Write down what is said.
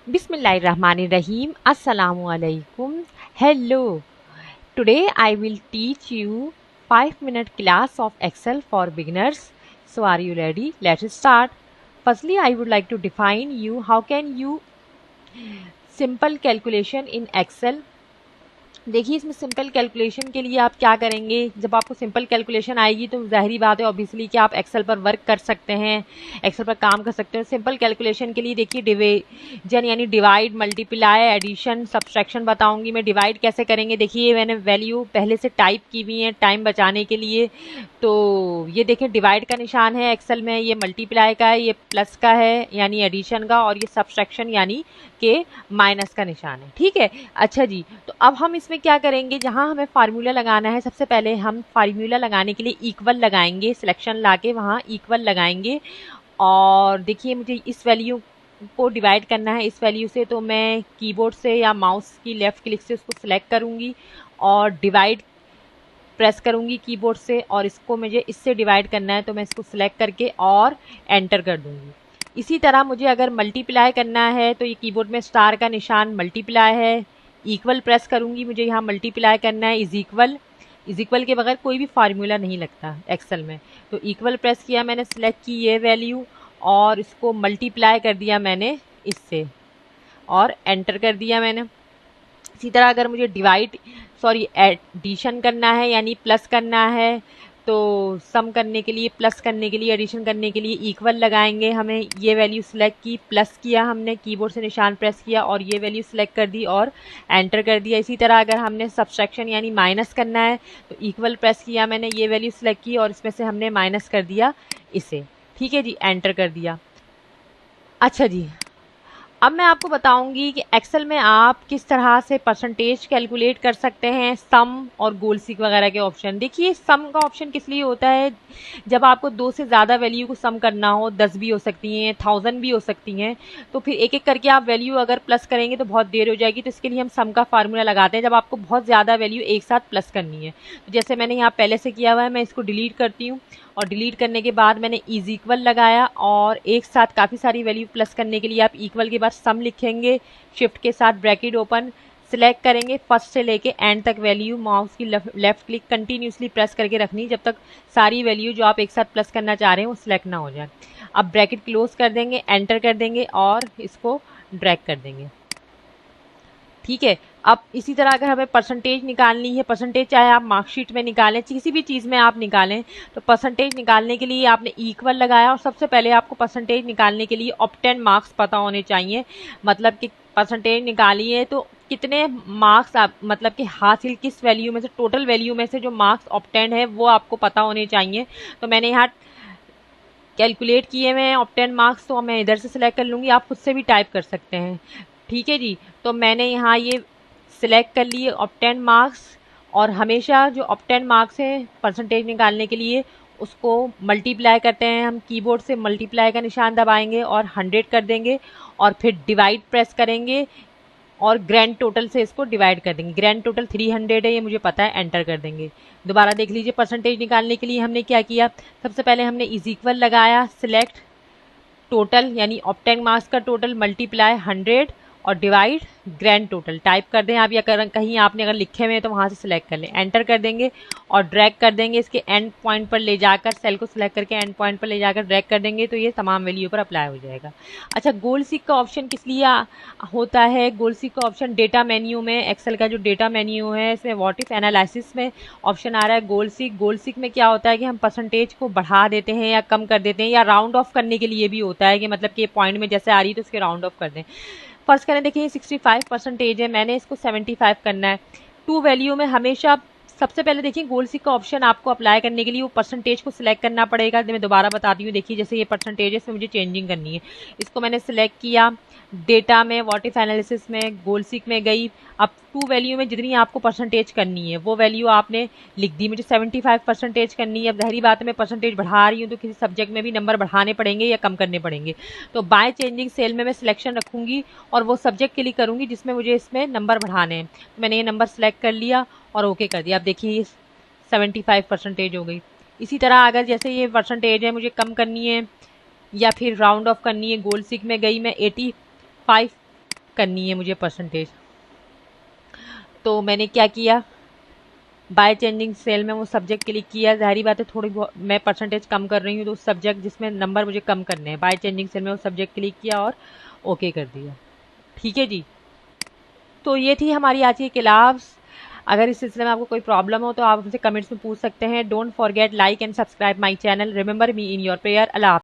Bismillahirrahmanirrahim. Assalamualaikum. Hello. Today I will teach you 5-minute class of Excel for beginners. So are you ready? Let's start. Firstly, I would like to define you how can you simple calculation in Excel. देखिए इसमें simple calculation के लिए आप क्या करेंगे, जब आपको simple calculation आएगी तो जाहिर बात है ऑब्वियसली कि आप एक्सेल पर वर्क कर सकते हैं, एक्सेल पर काम कर सकते हैं। सिंपल कैलकुलेशन के लिए देखिए डिवीजन यानी डिवाइड, मल्टीप्लाई, एडिशन, सब्सट्रैक्शन बताऊंगी मैं। डिवाइड कैसे करेंगे, देखिए मैंने वैल्यू पहले से टाइप की हुई है टाइम बचाने के लिए। तो ये देखें डिवाइड का निशान है एक्सेल में, ये मल्टीप्लाई का है, ये प्लस का है यानी एडिशन का, और ये सब्सट्रैक्शन यानी के माइनस का निशान है। ठीक है, अच्छा जी। तो अब हम इसमें क्या करेंगे, जहां हमें फार्मूला लगाना है सबसे पहले हम फार्मूला लगाने के लिए इक्वल लगाएंगे, सिलेक्शन लाके वहां इक्वल लगाएंगे। और देखिए मुझे इस वैल्यू को डिवाइड करना है इस वैल्यू से, तो मैं कीबोर्ड से या माउस की लेफ्ट क्लिक से उसको सिलेक्ट करूंगी और डिवाइड प्रेस करूंगी कीबोर्ड से, और इसको मुझे इससे डिवाइड करना है तो मैं इसको सिलेक्ट करके और एंटर कर दूंगी। इसी तरह मुझे अगर मल्टीप्लाई करना है तो ये कीबोर्ड में स्टार का निशान मल्टीप्लाई है, इक्वल प्रेस करूंगी, मुझे यहाँ मल्टीप्लाई करना है इज इक्वल के बगैर कोई भी फार्मूला नहीं लगता एक्सेल में। तो इक्वल प्रेस किया मैंने, सिलेक्ट की ये वैल्यू और इसको मल्टीप्लाई कर दिया मैंने इससे और एंटर कर दिया मैंने। इसी तरह अगर मुझे एडिशन करना है यानी प्लस करना है, तो सम करने के लिए, प्लस करने के लिए, एडिशन करने के लिए इक्वल लगाएंगे। हमें ये वैल्यू सिलेक्ट की, प्लस किया हमने, कीबोर्ड से निशान प्रेस किया और ये वैल्यू सिलेक्ट कर दी और एंटर कर दिया। इसी तरह अगर हमने सब्सट्रैक्शन यानी माइनस करना है तो इक्वल प्रेस किया मैंने, ये वैल्यू सिलेक्ट की और इसमें से हमने माइनस कर दिया इसे। ठीक है जी, एंटर कर दिया। अच्छा जी, अब मैं आपको बताऊंगी कि एक्सेल में आप किस तरह से परसेंटेज कैलकुलेट कर सकते हैं, सम और गोल सीक वगैरह के ऑप्शन। देखिए सम का ऑप्शन किस लिए होता है, जब आपको दो से ज़्यादा वैल्यू को सम करना हो, 10 भी हो सकती हैं, 1000 भी हो सकती हैं, तो फिर एक एक करके आप वैल्यू अगर प्लस करेंगे तो बहुत देर हो जाएगी। तो इसके लिए हम सम का फार्मूला लगाते हैं जब आपको बहुत ज़्यादा वैल्यू एक साथ प्लस करनी है। तो जैसे मैंने यहाँ पहले से किया हुआ है, मैं इसको डिलीट करती हूँ और डिलीट करने के बाद मैंने इज इक्वल लगाया और एक साथ काफ़ी सारी वैल्यू प्लस करने के लिए आप इक्वल के बाद सम लिखेंगे, शिफ्ट के साथ ब्रैकेट ओपन, सिलेक्ट करेंगे फर्स्ट से लेके एंड तक वैल्यू, माउस की लेफ्ट क्लिक कंटिन्यूसली प्रेस करके रखनी जब तक सारी वैल्यू जो आप एक साथ प्लस करना चाह रहे हैं वो सिलेक्ट ना हो जाए। अब ब्रैकेट क्लोज कर देंगे, एंटर कर देंगे और इसको ड्रैग कर देंगे। ठीक है, अब इसी तरह अगर हमें परसेंटेज निकालनी है, परसेंटेज चाहे आप मार्कशीट में निकालें, किसी भी चीज़ में आप निकालें, तो परसेंटेज निकालने के लिए आपने इक्वल लगाया और सबसे पहले आपको परसेंटेज निकालने के लिए ऑब्टेन मार्क्स पता होने चाहिए। मतलब कि परसेंटेज निकाली है तो कितने मार्क्स आप, मतलब कि हासिल किस वैल्यू में से, टोटल वैल्यू में से जो मार्क्स ऑब्टेन है वो आपको पता होने चाहिए। तो मैंने यहाँ कैलकुलेट किए हुए हैं ऑब्टेन मार्क्स, तो मैं इधर से सिलेक्ट कर लूँगी, आप खुद से भी टाइप कर सकते हैं। ठीक है जी, तो मैंने यहाँ ये सिलेक्ट कर लिए ऑब्टेन मार्क्स, और हमेशा जो ऑब्टेन मार्क्स है परसेंटेज निकालने के लिए उसको मल्टीप्लाई करते हैं हम, कीबोर्ड से मल्टीप्लाई का निशान दबाएंगे और 100 कर देंगे और फिर डिवाइड प्रेस करेंगे और ग्रैंड टोटल से इसको डिवाइड कर देंगे। ग्रैंड टोटल 300 है ये मुझे पता है, एंटर कर देंगे। दोबारा देख लीजिए, परसेंटेज निकालने के लिए हमने क्या किया, सबसे पहले हमने इज इक्वल लगाया, सिलेक्ट टोटल यानी ऑब्टेन मार्क्स का टोटल मल्टीप्लाई 100 और डिवाइड ग्रैंड टोटल टाइप कर दें आप, या कहीं आपने अगर लिखे हुए हैं तो वहाँ से सिलेक्ट कर लें, एंटर कर देंगे और ड्रैग कर देंगे इसके एंड पॉइंट पर ले जाकर, सेल को सिलेक्ट करके एंड पॉइंट पर ले जाकर ड्रैग कर देंगे तो ये तमाम वैल्यू पर अप्लाई हो जाएगा। अच्छा, गोल सीक का ऑप्शन किस लिए होता है, गोल सीक का ऑप्शन डेटा मेन्यू में, एक्सेल का जो डेटा मेन्यू है इसमें व्हाट इफ एनालिसिस में ऑप्शन आ रहा है गोल सीक। गोल सीक में क्या होता है कि हम परसेंटेज को बढ़ा देते हैं या कम कर देते हैं, या राउंड ऑफ करने के लिए भी होता है कि मतलब कि पॉइंट में जैसे आ रही है तो इसके राउंड ऑफ कर दें। फर्स्ट करें, देखिए 65% है, मैंने इसको 75 करना है। टू वैल्यू में हमेशा सबसे पहले देखिए गोल सीक का ऑप्शन आपको अप्लाई करने के लिए वो परसेंटेज को सिलेक्ट करना पड़ेगा। मैं दोबारा बताती हूँ, देखिए जैसे ये परसेंटेज है इसमें मुझे चेंजिंग करनी है, इसको मैंने सिलेक्ट किया, डेटा में, व्हाट इफ एनालिसिस में, गोल सीक में गई। अब टू वैल्यू में जितनी आपको परसेंटेज करनी है वो वैल्यू आपने लिख दी, मुझे 75% करनी है। अब जाहिर बात है मैं परसेंटेज बढ़ा रही हूँ तो किसी सब्जेक्ट में भी नंबर बढ़ाने पड़ेंगे या कम करने पड़ेंगे। तो बाय चेंजिंग सेल में मैं सिलेक्शन रखूंगी और वो सब्जेक्ट के लिए करूंगी जिसमें मुझे इसमें नंबर बढ़ाने हैं। तो मैंने ये नंबर सेलेक्ट कर लिया और ओके कर दिया। अब देखिए 75% हो गई। इसी तरह अगर जैसे ये परसेंटेज है मुझे कम करनी है या फिर राउंड ऑफ करनी है, गोल सीक में गई मैं 85 करनी है मुझे परसेंटेज। तो मैंने क्या किया, बाय चेंजिंग सेल में वो सब्जेक्ट क्लिक किया। जाहिर बात है थोड़ी बहुत मैं परसेंटेज कम कर रही हूँ, तो उस सब्जेक्ट जिसमें नंबर मुझे कम करने हैं, बाय चेंजिंग सेल में वो सब्जेक्ट क्लिक किया और ओके कर दिया। ठीक है जी। तो ये थी हमारी आज की क्लास। अगर इस सिलसिले में आपको कोई प्रॉब्लम हो तो आप हमसे कमेंट्स में पूछ सकते हैं। Don't forget like and subscribe my channel. Remember me in your prayer. Allah.